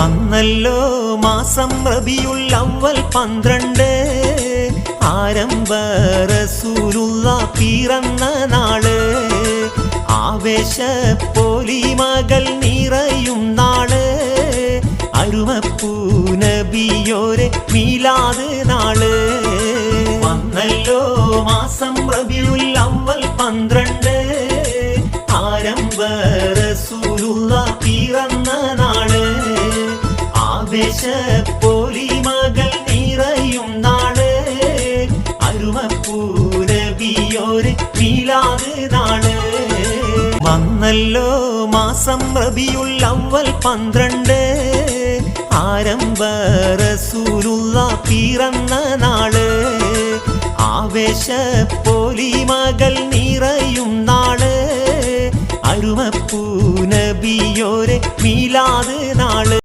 വന്നല്ലോ മാസം റബിയുൽ അവ്വൽ 12 ആരംഭ റസൂലുള്ള പിറന്ന നാള് ആവേശ പൊലിമകൾ നിറയും നാള് അരുമപ്പൂ നബിയോരെ മീലാദ് നാള് വന്നല്ലോ മാസം റബിയുൽ അവ്വൽ 12 ആരംഭ റസൂലുള്ള പിറന്ന നാള് ആവേശ പൊലിമകൾ നിറയും നാള് അരുമപ്പൂ നബിയോരെ മീലാദ് നാള് വന്നല്ലോ മാസം റബിയുൽ അവ്വൽ 12 ആരംഭ റസൂലുള്ള പിറന്ന നാള് ആവേശ പൊലിമകൾ നിറയും നാള് അരുമപ്പൂ നബിയോരെ മീലാദ് നാള്